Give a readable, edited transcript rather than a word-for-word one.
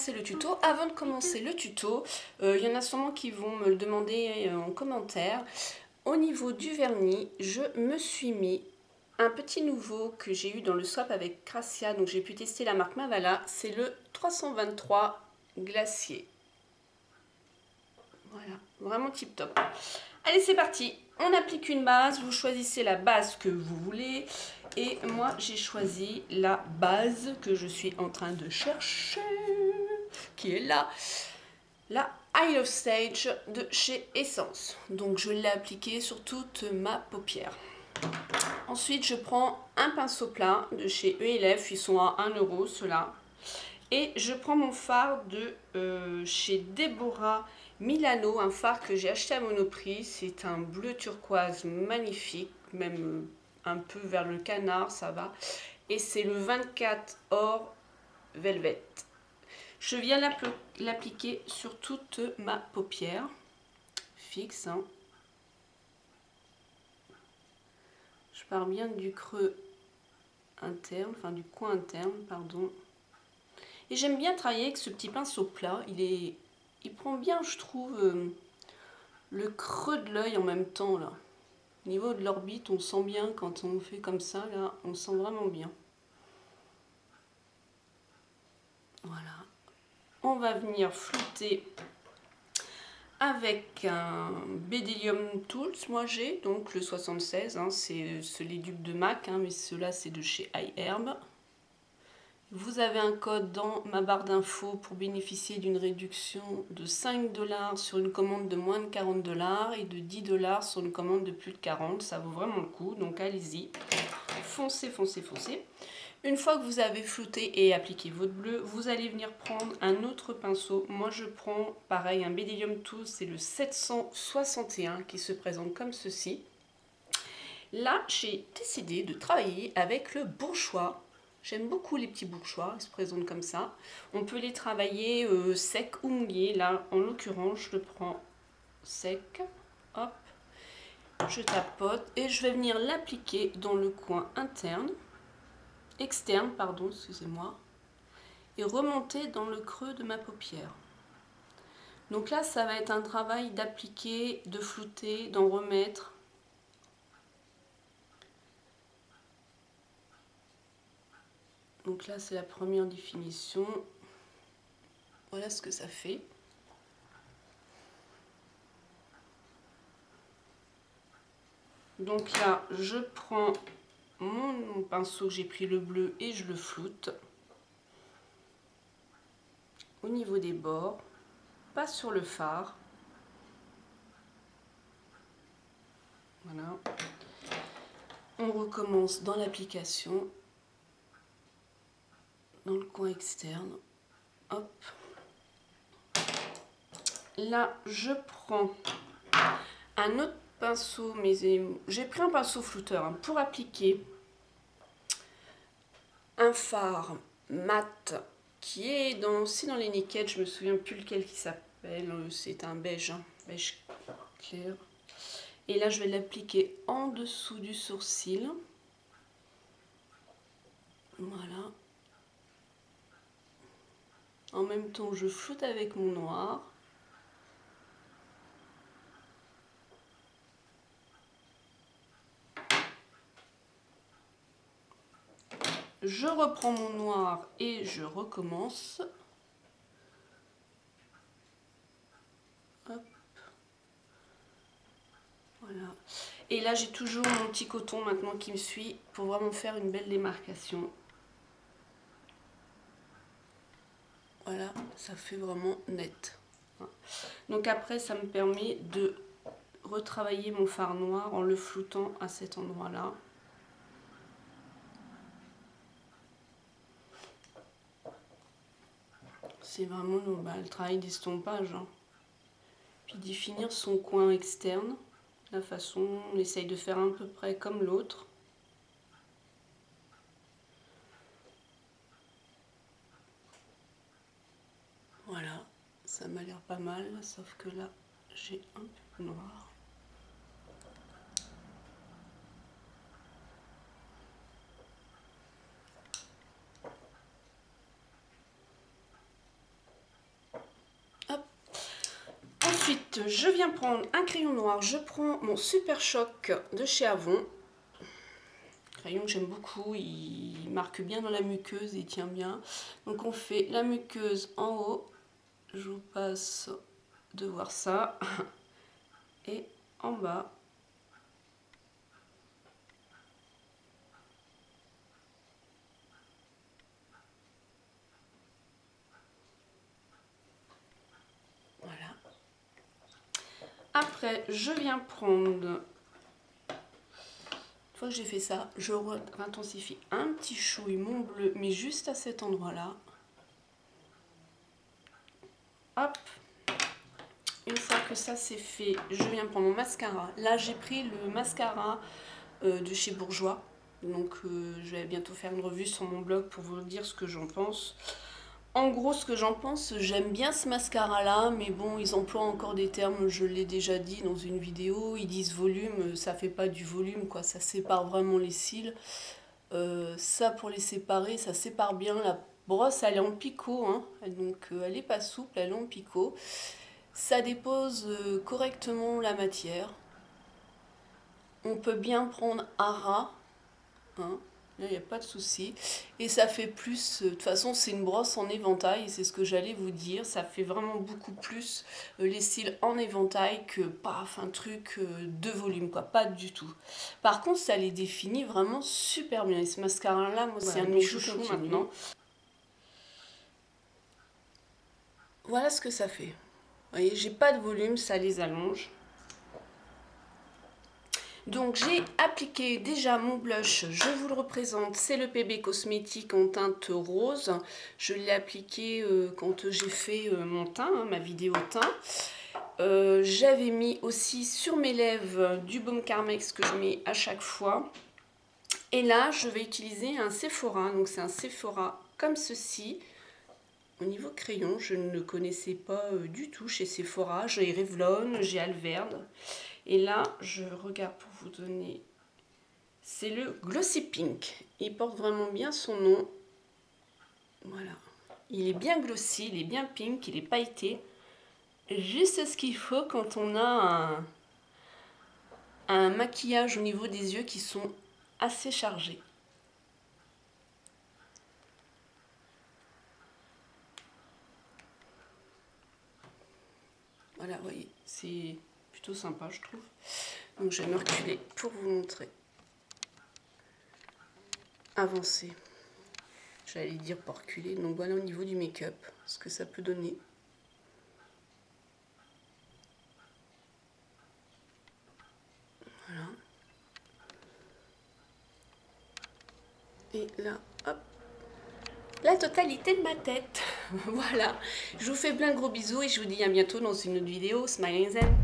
commencer le tuto. Avant de commencer le tuto, il y en a sûrement qui vont me le demander en commentaire. Au niveau du vernis, je me suis mis un petit nouveau que j'ai eu dans le swap avec Cracia. Donc j'ai pu tester la marque Mavala. C'est le 323 Glacier. Voilà, vraiment tip top. Allez, c'est parti. On applique une base. Vous choisissez la base que vous voulez. Et moi, j'ai choisi la base que je suis en train de chercher, qui est là. La Eye of Stage de chez Essence. Donc, je l'ai appliquée sur toute ma paupière. Ensuite, je prends un pinceau plat de chez ELF. Ils sont à 1 € ceux-là. Et je prends mon fard de chez Deborah Milano, un fard que j'ai acheté à Monoprix. C'est un bleu turquoise magnifique, même un peu vers le canard, ça va. Et c'est le 24 Or Velvet. Je viens l'appliquer sur toute ma paupière, fixe. Hein. Je pars bien du creux interne, enfin du coin interne, pardon. Et j'aime bien travailler avec ce petit pinceau plat. Il prend bien, je trouve, le creux de l'œil en même temps. Là. Au niveau de l'orbite, on sent bien quand on fait comme ça. Là, on sent vraiment bien. Voilà. On va venir flouter avec un Bdellium Tools. Moi, j'ai donc le 76. Hein, c'est les dupes de MAC, hein, mais ceux-là, c'est de chez iHerb. Vous avez un code dans ma barre d'infos pour bénéficier d'une réduction de 5 $ sur une commande de moins de 40 $ et de 10 $ sur une commande de plus de 40. Ça vaut vraiment le coup, donc allez-y. Foncez, foncez, foncez. Une fois que vous avez flouté et appliqué votre bleu, vous allez venir prendre un autre pinceau. Moi, je prends pareil un Bdellium Tools, c'est le 761 qui se présente comme ceci. Là, j'ai décidé de travailler avec le bourgeois. J'aime beaucoup les petits bourgeois, ils se présentent comme ça. On peut les travailler sec ou mouillé. Là, en l'occurrence, je le prends sec. Hop, je tapote et je vais venir l'appliquer dans le coin externe, pardon, excusez-moi, et remonter dans le creux de ma paupière. Donc là, ça va être un travail d'appliquer, de flouter, d'en remettre. Donc là, c'est la première définition. Voilà ce que ça fait. Donc là, je prends mon pinceau, j'ai pris le bleu et je le floute. Au niveau des bords, pas sur le fard. Voilà. On recommence dans l'application. Dans le coin externe. Hop. Là, je prends un autre pinceau, mais j'ai pris un pinceau flouteur hein, pour appliquer un fard mat qui est aussi dans les Naked. Je me souviens plus lequel qui s'appelle. C'est un beige, hein, beige clair. Et là, je vais l'appliquer en dessous du sourcil. Voilà. En même temps, je floute avec mon noir. Je reprends mon noir et je recommence. Hop. Voilà. Et là, j'ai toujours mon petit coton maintenant qui me suit pour vraiment faire une belle démarcation. Voilà, ça fait vraiment net. Donc après, ça me permet de retravailler mon fard noir en le floutant à cet endroit-là. C'est vraiment le travail d'estompage. Hein. Puis d'y finir son coin externe. La façon, on essaye de faire à peu près comme l'autre. Voilà, ça m'a l'air pas mal, sauf que là, j'ai un peu noir. Ensuite, je viens prendre un crayon noir. Je prends mon Super Choc de chez Avon. Crayon que j'aime beaucoup, il marque bien dans la muqueuse, il tient bien. Donc on fait la muqueuse en haut. Je vous passe de voir ça. Et en bas. Voilà. Après, je viens prendre... Une fois que j'ai fait ça, je intensifie un petit chouille mon bleu, mais juste à cet endroit-là. Hop. Une fois que ça c'est fait, je viens prendre mon mascara. Là, j'ai pris le mascara de chez Bourjois. Donc, je vais bientôt faire une revue sur mon blog pour vous dire ce que j'en pense. En gros, ce que j'en pense, j'aime bien ce mascara-là, mais bon, ils emploient encore des termes, je l'ai déjà dit dans une vidéo, ils disent volume, ça fait pas du volume, quoi, ça sépare vraiment les cils. Ça, pour les séparer, ça sépare bien. La brosse, elle est en picot, hein, donc elle est pas souple, elle est en picot. Ça dépose correctement la matière. On peut bien prendre à ras, hein. Là, il n'y a pas de souci. Et ça fait plus... de toute façon, c'est une brosse en éventail. C'est ce que j'allais vous dire. Ça fait vraiment beaucoup plus les cils en éventail que, paf, un truc de volume, quoi. Pas du tout. Par contre, ça les définit vraiment super bien. Et ce mascara-là, moi, c'est un de mes chouchous maintenant. Voilà ce que ça fait. Vous voyez, j'ai pas de volume, ça les allonge. Donc j'ai appliqué déjà mon blush, je vous le représente, c'est le PB Cosmétique en teinte rose. Je l'ai appliqué quand j'ai fait mon teint, hein, ma vidéo teint. J'avais mis aussi sur mes lèvres du baume Carmex que je mets à chaque fois. Et là, je vais utiliser un Sephora, donc c'est un Sephora comme ceci. Au niveau crayon, je ne connaissais pas du tout chez Sephora. J'ai Revlon, j'ai Alverne. Et là, je regarde pour vous donner... C'est le Glossy Pink. Il porte vraiment bien son nom. Voilà. Il est bien glossy, il est bien pink, il est pailleté. Juste ce qu'il faut quand on a un maquillage au niveau des yeux qui sont assez chargés. Voilà, vous voyez, c'est plutôt sympa, je trouve. Donc, je vais me reculer pour vous montrer. Avancer. J'allais dire pour reculer. Donc, voilà au niveau du make-up, ce que ça peut donner. Voilà. Et là, hop. La totalité de ma tête. Voilà. Je vous fais plein de gros bisous et je vous dis à bientôt dans une autre vidéo. Smile and Zen.